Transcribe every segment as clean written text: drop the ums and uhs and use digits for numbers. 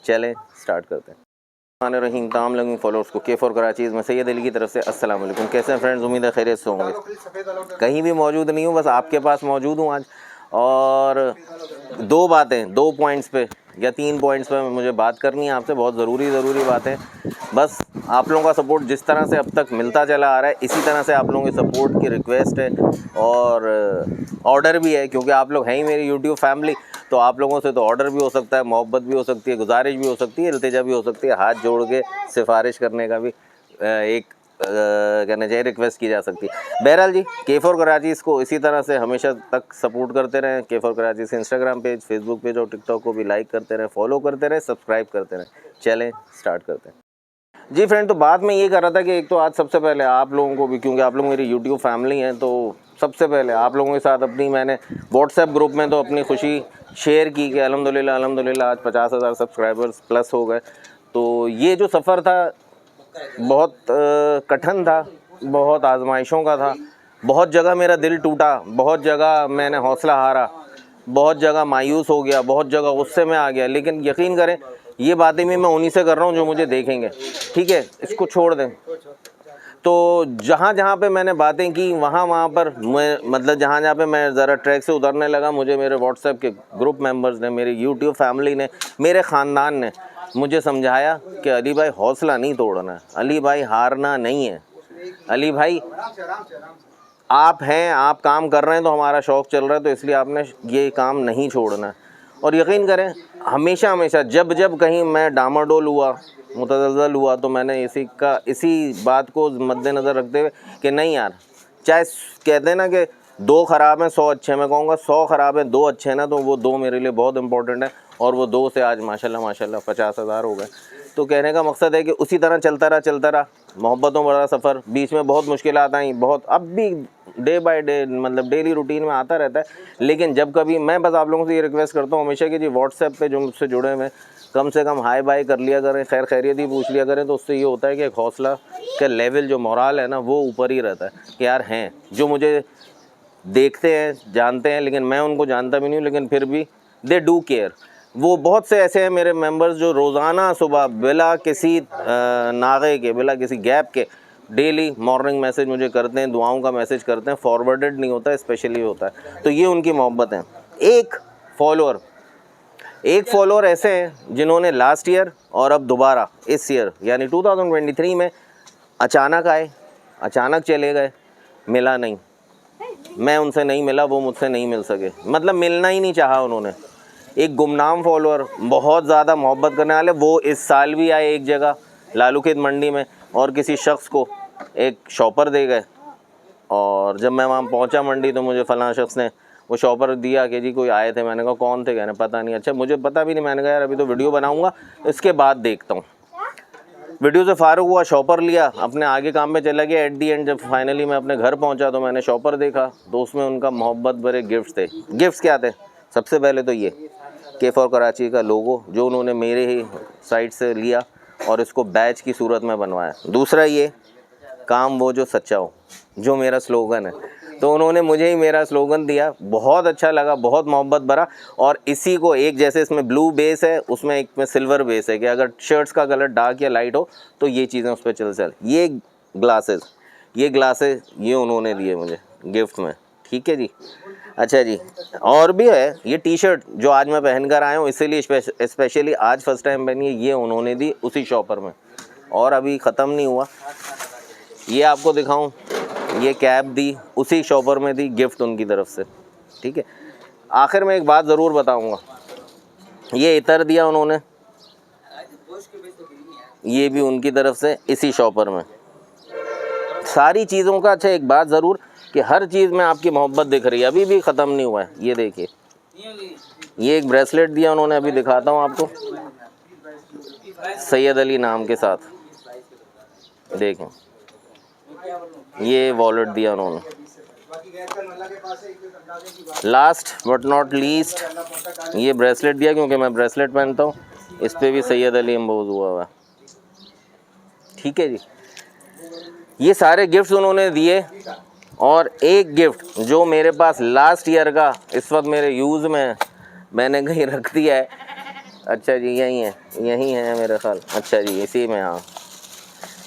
चलें स्टार्ट करते हैं। रहीम तमाम लोगों फॉलोअर्स को K4 कराची में सैयद अली की तरफ से अस्सलाम वालेकुम। कैसे हैं फ्रेंड्स, उम्मीद है खैरियत से होंगे। कहीं भी मौजूद नहीं हूँ, बस आपके पास मौजूद हूँ आज। और दो बातें, 2 पॉइंट्स पे या 3 पॉइंट्स पे मुझे बात करनी है आपसे, बहुत ज़रूरी बातें। बस आप लोगों का सपोर्ट जिस तरह से अब तक मिलता चला आ रहा है, इसी तरह से आप लोगों के सपोर्ट की रिक्वेस्ट है और ऑर्डर भी है, क्योंकि आप लोग हैं ही मेरी यूट्यूब फैमिली। तो आप लोगों से तो ऑर्डर भी हो सकता है, मोहब्बत भी हो सकती है, गुजारिश भी हो सकती है, इल्तिजा भी हो सकती है, हाथ जोड़ के सिफारिश करने का भी एक कहना चाहिए रिक्वेस्ट की जा सकती है। बहरहाल जी, K4 कराची इसको इसी तरह से हमेशा तक सपोर्ट करते रहें। K4 कराची से इंस्टाग्राम पेज, फेसबुक पेज और टिकटॉक को भी लाइक करते रहें, फॉलो करते रहें, सब्सक्राइब करते रहें। चलें स्टार्ट करते हैं जी फ्रेंड। तो बात मैं ये कर रहा था कि एक तो आज सबसे पहले आप लोगों को भी, क्योंकि आप लोग मेरी यूट्यूब फैमिली हैं, तो सबसे पहले आप लोगों के साथ अपनी मैंने व्हाट्सएप ग्रुप में तो अपनी खुशी शेयर की कि अल्हम्दुलिल्लाह आज 50,000 सब्सक्राइबर्स प्लस हो गए। तो ये जो सफ़र था बहुत कठिन था, बहुत आजमाइशों का था, बहुत जगह मेरा दिल टूटा, बहुत जगह मैंने हौसला हारा, बहुत जगह मायूस हो गया, बहुत जगह गुस्से में आ गया। लेकिन यकीन करें, ये बातें भी मैं उन्हीं से कर रहा हूँ जो मुझे देखेंगे, ठीक है, इसको छोड़ दें। तो जहाँ पे मैंने बातें की वहाँ पर मैं मतलब जहाँ पे मैं ज़रा ट्रैक से उतरने लगा, मुझे मेरे व्हाट्सएप के ग्रुप मेंबर्स ने, मेरी यूट्यूब फैमिली ने, मेरे ख़ानदान ने मुझे समझाया कि अली भाई हौसला नहीं तोड़ना है, अली भाई हारना नहीं है, अली भाई आप हैं, आप काम कर रहे हैं तो हमारा शौक़ चल रहा है, तो इसलिए आपने ये काम नहीं छोड़ना है। और यकीन करें, हमेशा जब कहीं मैं डामाडोल हुआ, मुतज़ल्ज़ल हुआ, तो मैंने इसी बात को मद्देनज़र रखते हुए कि नहीं यार, चाहे कहते हैं ना कि 2 ख़राब हैं 100 अच्छे हैं, मैं कहूँगा 100 ख़राब हैं 2 अच्छे हैं ना, तो वो 2 मेरे लिए बहुत इंपॉर्टेंट है। और वो 2 से आज माशाल्लाह 50,000 हो गए। तो कहने का मकसद है कि उसी तरह चलता रहा, मोहब्बतों भरा सफ़र, बीच में बहुत मुश्किलात आई, बहुत, अब भी डे बाय डे मतलब डेली रूटीन में आता रहता है। लेकिन जब कभी मैं बस आप लोगों से ये रिक्वेस्ट करता हूँ हमेशा कि जी व्हाट्सएप पे जो मुझसे जुड़े हुए कम से कम हाय बाय कर लिया करें, खैर खैरियत ही पूछ लिया करें, तो उससे ये होता है कि एक हौसला का लेवल जो मोराल है ना, वो ऊपर ही रहता है कि यार हैं जो मुझे देखते हैं, जानते हैं, लेकिन मैं उनको जानता भी नहीं हूँ, लेकिन फिर भी दे डू केयर। वो बहुत से ऐसे हैं मेरे मेंबर्स जो रोज़ाना सुबह बिला किसी नागे के, बिला किसी गैप के डेली मॉर्निंग मैसेज मुझे करते हैं, दुआओं का मैसेज करते हैं, फॉरवर्डेड नहीं होता है, स्पेशली होता है। तो ये उनकी मोहब्बत है। एक फॉलोअर ऐसे हैं जिन्होंने लास्ट ईयर और अब दोबारा इस ईयर यानी 2023 में अचानक आए, अचानक चले गए, मिला नहीं, मैं उनसे नहीं मिला, वो मुझसे नहीं मिल सके, मतलब मिलना ही नहीं चाहा उन्होंने। एक गुमनाम फॉलोअर, बहुत ज़्यादा मोहब्बत करने वाले, वो इस साल भी आए एक जगह लालूखेत मंडी में और किसी शख्स को एक शॉपर दे गए। और जब मैं वहाँ पहुँचा मंडी, तो मुझे फ़लाँ शख्स ने वो शॉपर दिया कि जी कोई आए थे। मैंने कहा कौन थे? कहने पता नहीं। अच्छा, मुझे पता भी नहीं। मैंने कहा यार अभी तो वीडियो बनाऊँगा, इसके बाद देखता हूँ। वीडियो से फारूक हुआ, शॉपर लिया, अपने आगे काम में चला गया। एट दी एंड जब फाइनली मैं अपने घर पहुंचा तो मैंने शॉपर देखा, तो उसमें उनका मोहब्बत भरे गिफ्ट्स थे। गिफ्ट्स क्या थे? सबसे पहले तो ये K4 कराची का लोगो जो उन्होंने मेरे ही साइट से लिया और इसको बैच की सूरत में बनवाया। दूसरा ये काम वो जो सच्चा हो, जो मेरा स्लोगन है, तो उन्होंने मुझे ही मेरा स्लोगन दिया। बहुत अच्छा लगा, बहुत मोहब्बत भरा। और इसी को एक, जैसे इसमें ब्लू बेस है, उसमें एक में सिल्वर बेस है कि अगर शर्ट्स का कलर डार्क या लाइट हो तो ये चीज़ें उस पर चल। ये ग्लासेस ये उन्होंने दिए मुझे गिफ्ट में, ठीक है जी। अच्छा जी, और भी है ये टी शर्ट जो आज मैं पहन कर आया हूँ, इसीलिए स्पेशली आज फर्स्ट टाइम पहनी है, ये उन्होंने दी उसी शॉपर में। और अभी ख़त्म नहीं हुआ, ये आपको दिखाऊं, ये कैप दी उसी शॉपर में दी, गिफ्ट उनकी तरफ से, ठीक है। आखिर में एक बात ज़रूर बताऊंगा, ये इतर दिया उन्होंने, ये भी उनकी तरफ से इसी शॉपर में, सारी चीज़ों का। अच्छा एक बात ज़रूर कि हर चीज़ में आपकी मोहब्बत दिख रही है, अभी भी ख़त्म नहीं हुआ है। ये देखिए, ये एक ब्रेसलेट दिया उन्होंने, अभी दिखाता हूँ आपको, सैयद अली नाम के साथ, देखें। ये वॉलेट दिया उन्होंने। लास्ट बट नॉट लीस्ट ये ब्रेसलेट दिया, क्योंकि मैं ब्रेसलेट पहनता हूँ, इस पर भी सैयद अली एम्बोज हुआ है, ठीक है जी। ये सारे गिफ्ट्स उन्होंने दिए। और एक गिफ्ट जो मेरे पास लास्ट ईयर का इस वक्त मेरे यूज़ में, मैंने कहीं रख दिया है, अच्छा जी, यही है मेरा ख्याल। अच्छा जी, इसी में। हाँ,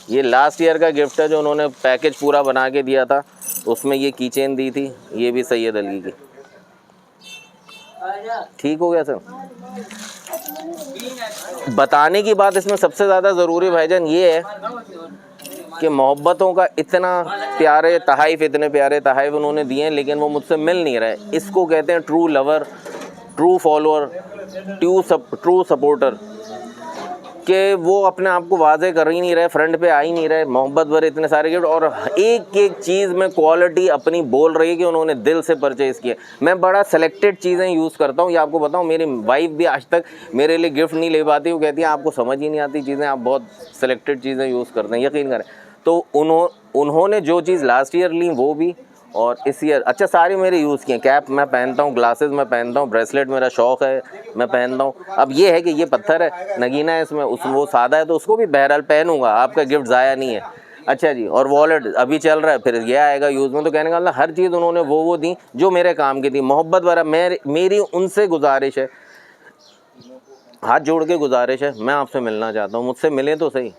ये लास्ट ईयर का गिफ्ट है जो उन्होंने पैकेज पूरा बना के दिया था, उसमें ये की चेन दी थी, ये भी सैयद अली की। ठीक हो गया सर। बताने की बात इसमें सबसे ज़्यादा ज़रूरी भाईजान ये है कि मोहब्बतों का इतना प्यारे तहाइफ, इतने प्यारे तहाइफ उन्होंने दिए हैं, लेकिन वो मुझसे मिल नहीं रहे। इसको कहते हैं true lover, true follower, true supporter, कि वो अपने आप को वाजे कर ही नहीं रहे, फ्रंट पे आ ही नहीं रहे। मोहब्बत भरे इतने सारे गिफ्ट और एक एक चीज़ में क्वालिटी अपनी बोल रही है कि उन्होंने दिल से परचेज़ किया। मैं बड़ा सेलेक्टेड चीज़ें यूज़ करता हूँ, ये आपको बताऊँ। मेरी वाइफ भी आज तक मेरे लिए गिफ्ट नहीं ले पाती, वो कहती है आपको समझ ही नहीं आती चीज़ें, आप बहुत सेलेक्टेड चीज़ें यूज़ करते हैं, यकीन करें। तो उन्होंने जो चीज़ लास्ट ईयर ली वो भी, और इस ईयर अच्छा सारी मेरे यूज़ किए। कैप मैं पहनता हूँ, ग्लासेस मैं पहनता हूँ, ब्रेसलेट मेरा शौक़ है, मैं पहनता हूँ। अब ये है कि ये पत्थर है, नगीना है इसमें, वो सादा है, तो उसको भी बहरहाल पहनूंगा, आपका गिफ्ट ज़ाया नहीं है। अच्छा जी, और वॉलेट अभी चल रहा है, फिर ये आएगा यूज़ में। तो कहने का मतलब हर चीज़ उन्होंने वो दी जो मेरे काम की थी, मोहब्बत वाला। मेरी उनसे गुजारिश है, हाथ जोड़ के गुजारिश है, मैं आपसे मिलना चाहता हूँ, मुझसे मिले तो सही।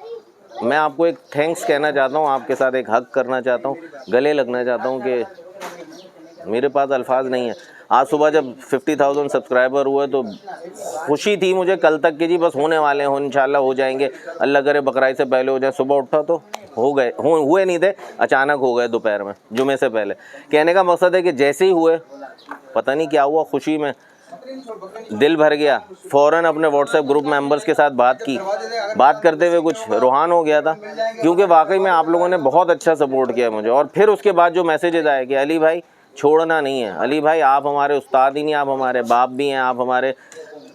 मैं आपको एक थैंक्स कहना चाहता हूँ, आपके साथ एक हक करना चाहता हूँ, गले लगना चाहता हूँ, कि मेरे पास अल्फाज नहीं है। आज सुबह जब 50,000 सब्सक्राइबर हुए तो खुशी थी मुझे कल तक कि जी बस होने वाले हैं, इंशाल्लाह हो जाएंगे, अल्लाह करे बकराई से पहले हो जाए। सुबह उठा तो हो गए, हुए नहीं थे, अचानक हो गए दोपहर में, जुमे से पहले। कहने का मकसद है कि जैसे ही हुए, पता नहीं क्या हुआ, खुशी में दिल भर गया। फ़ौरन अपने व्हाट्सएप ग्रुप मेंबर्स के साथ बात की, बात करते हुए कुछ रूहान हो गया था, क्योंकि वाकई में आप लोगों ने बहुत अच्छा सपोर्ट किया मुझे। और फिर उसके बाद जो मैसेजेस आए कि अली भाई छोड़ना नहीं है, अली भाई आप हमारे उस्ताद ही नहीं, आप हमारे बाप भी हैं, आप हमारे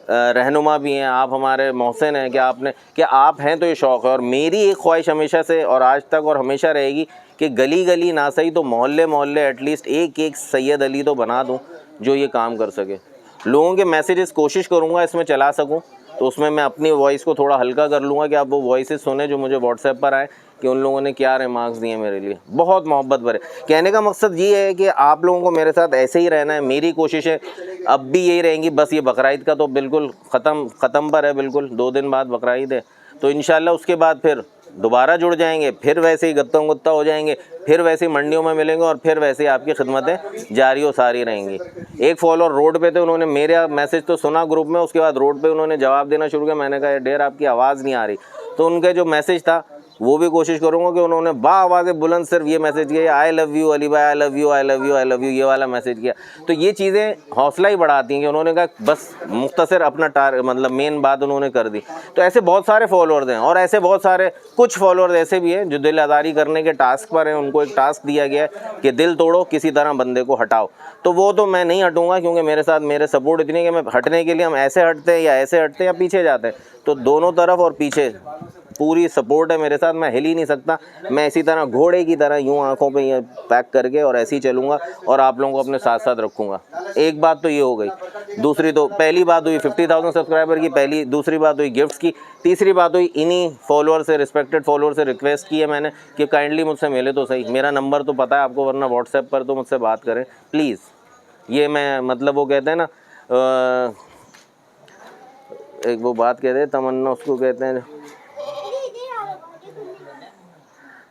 रहनुमा भी हैं, आप हमारे मोहसिन हैं, कि आप हैं तो ये शौक़ है। और मेरी एक ख्वाहिश हमेशा से और आज तक और हमेशा रहेगी कि गली गली ना सही तो मोहल्ले मोहल्ले एटलीस्ट एक एक सैयद अली तो बना दूँ जो ये काम कर सके। लोगों के मैसेजेस कोशिश करूँगा इसमें चला सकूँ, तो उसमें मैं अपनी वॉइस को थोड़ा हल्का कर लूँगा कि आप वो वॉइसेस सुने जो मुझे व्हाट्सएप पर आए कि उन लोगों ने क्या रिमार्क्स दिए मेरे लिए, बहुत मोहब्बत भरे। कहने का मकसद ये है कि आप लोगों को मेरे साथ ऐसे ही रहना है, मेरी कोशिशें अब भी यही रहेंगी। बस ये बकराईद का तो बिल्कुल ख़त्म पर है, बिल्कुल 2 दिन बाद बकराईद है, तो इंशाल्लाह उसके बाद फिर दोबारा जुड़ जाएंगे, फिर वैसे ही गत्ता गुत्ता हो जाएंगे, फिर वैसे ही मंडियों में मिलेंगे और फिर वैसे ही आपकी खिदमतें जारी और सारी रहेंगी। एक फॉलोअर रोड पे थे, उन्होंने मेरा मैसेज तो सुना ग्रुप में, उसके बाद रोड पे उन्होंने जवाब देना शुरू किया। मैंने कहा डेर आपकी आवाज़ नहीं आ रही, तो उनका जो मैसेज था वो भी कोशिश करूँगा कि उन्होंने आवाज़ बुलंद सिर्फ ये मैसेज किया, आई लव यू अली भाई, I love you, I love you, I love you, ये वाला मैसेज किया। तो ये चीज़ें हौसला ही बढ़ाती हैं कि उन्होंने कहा बस मुख्तसर अपना मतलब मेन बात उन्होंने कर दी। तो ऐसे बहुत सारे फॉलोअर्स हैं, और ऐसे बहुत सारे कुछ फॉलोअर्स ऐसे भी हैं जो दिल आज़ारी करने के टास्क पर हैं। उनको एक टास्क दिया गया है कि दिल तोड़ो, किसी तरह बंदे को हटाओ, तो वो तो मैं नहीं हटूँगा, क्योंकि मेरे साथ मेरे सपोर्ट इतनी है कि मैं हटने के लिए हम ऐसे हटते हैं या ऐसे हटते हैं या पीछे जाते हैं, तो दोनों तरफ और पीछे पूरी सपोर्ट है मेरे साथ। मैं हिल ही नहीं सकता, मैं इसी तरह घोड़े की तरह यूँ आंखों पे ये पैक करके और ऐसे ही चलूँगा और आप लोगों को अपने साथ साथ रखूँगा। एक बात तो ये हो गई। दूसरी तो पहली बात हुई 50,000 सब्सक्राइबर की, पहली। दूसरी बात हुई गिफ्ट्स की। तीसरी बात हुई इन्हीं फॉलोअर से, रिस्पेक्टेड फॉलोअर से रिक्वेस्ट की है मैंने कि काइंडली मुझसे मिले तो सही। मेरा नंबर तो पता है आपको, वरना व्हाट्सएप पर तो मुझसे बात करें प्लीज़। ये मैं मतलब वो कहते हैं ना, एक वो बात कहते हैं तमन्ना, उसको कहते हैं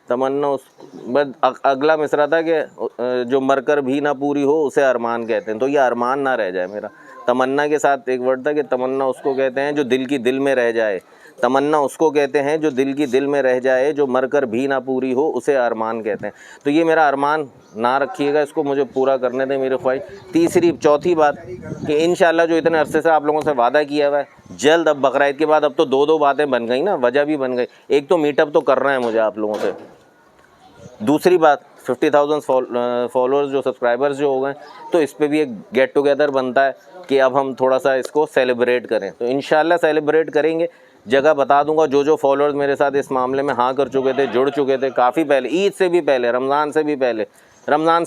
तमन्ना, उस बस अगला मिसरा था कि जो मरकर भी ना पूरी हो उसे अरमान कहते हैं। तो ये अरमान ना रह जाए मेरा। तमन्ना के साथ एक वर्ड था कि तमन्ना उसको कहते हैं जो दिल की दिल में रह जाए, तमन्ना उसको कहते हैं जो दिल की दिल में रह जाए, जो मरकर भी ना पूरी हो उसे अरमान कहते हैं। तो ये मेरा अरमान ना रखिएगा, इसको मुझे पूरा करने दें मेरी ख्वाहिश। चौथी बात कि इंशाल्लाह जो इतने अरसे से आप लोगों से वादा किया हुआ है, जल्द, अब बकरीद के बाद अब तो 2-2 बातें बन गई ना, वजह भी बन गई। एक तो मीटअप तो करना है मुझे आप लोगों से, दूसरी बात 50,000 फॉलोअर्स जो सब्सक्राइबर्स जो हो गए, तो इस पे भी एक गेट टुगेदर बनता है कि अब हम थोड़ा सा इसको सेलिब्रेट करें। तो इंशाल्लाह सेलिब्रेट करेंगे। जगह बता दूंगा, जो फॉलोअर्स मेरे साथ इस मामले में हाँ कर चुके थे, जुड़ चुके थे काफ़ी पहले, ईद से भी पहले, रमज़ान से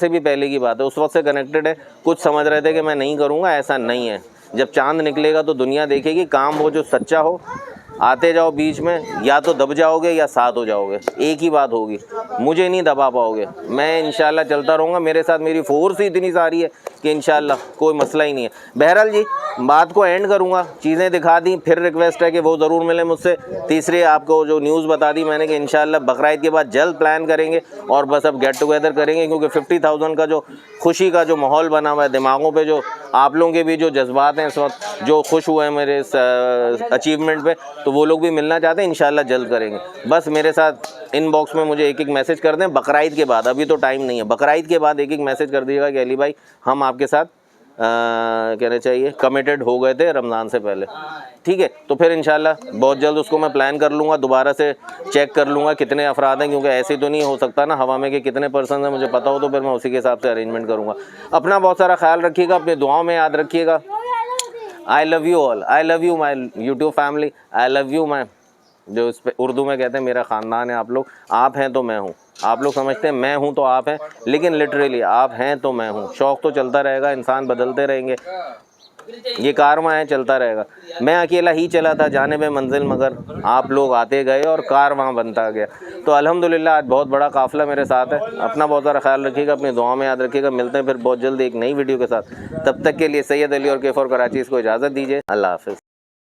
भी पहले की बात है, उस वक्त से कनेक्टेड है। कुछ समझ रहे थे कि मैं नहीं करूँगा, ऐसा नहीं है। जब चाँद निकलेगा तो दुनिया देखेगी, काम हो जो सच्चा हो। आते जाओ बीच में, या तो दब जाओगे या साथ हो जाओगे, एक ही बात होगी। मुझे नहीं दबा पाओगे, मैं इंशाल्लाह चलता रहूँगा। मेरे साथ मेरी फोर्स ही इतनी सारी है कि इंशाल्लाह कोई मसला ही नहीं है। बहरहाल जी बात को एंड करूँगा, चीज़ें दिखा दी, फिर रिक्वेस्ट है कि वो ज़रूर मिले मुझसे। तीसरी आपको जो न्यूज़ बता दी मैंने कि इंशाल्लाह बकरीद के बाद जल्द प्लान करेंगे और बस अब गेट टुगेदर करेंगे, क्योंकि 50,000 का जो खुशी का जो माहौल बना हुआ है दिमागों पे, जो आप लोगों के भी जो जज्बात हैं इस वक्त, जो खुश हुए हैं मेरे इस अचीवमेंट पे, तो वो लोग भी मिलना चाहते हैं। इंशाल्लाह जल्द करेंगे। बस मेरे साथ इनबॉक्स में मुझे एक एक मैसेज कर दें बकरीद के बाद, अभी तो टाइम नहीं है, बकरीद के बाद एक एक मैसेज कर दीजिएगा कि अली भाई हम आपके साथ कहना चाहिए कमिटेड हो गए थे रमज़ान से पहले। ठीक है, तो फिर इंशाल्लाह बहुत जल्द उसको मैं प्लान कर लूँगा, दोबारा से चेक कर लूँगा कितने अफराद हैं, क्योंकि ऐसे तो नहीं हो सकता ना हवा में कि कितने पर्सन हैं मुझे पता हो, तो फिर मैं उसी के हिसाब से अरेंजमेंट करूँगा। अपना बहुत सारा ख्याल रखिएगा, अपनी दुआओं में याद रखिएगा। I love you all, I love you my YouTube family, I love you माई, जो इस पर उर्दू में कहते हैं मेरा ख़ानदान है आप लोग। आप हैं तो मैं हूँ, आप लोग समझते हैं मैं हूँ तो आप हैं, लेकिन लिटरली आप हैं तो मैं हूँ। शौक़ तो चलता रहेगा, इंसान बदलते रहेंगे, ये कारवां है, चलता रहेगा। मैं अकेला ही चला था जाने में मंजिल, मगर आप लोग आते गए और कारवां बनता गया। तो अल्हम्दुलिल्लाह आज बहुत बड़ा काफ़िला मेरे साथ है। अपना बहुत सारा ख्याल रखिएगा, अपनी दुआ में याद रखिएगा। मिलते हैं फिर बहुत जल्द एक नई वीडियो के साथ। तब तक के लिए सैयद अली और K4 कराची को इजाज़त दीजिए। अल्लाह हाफ़िज़।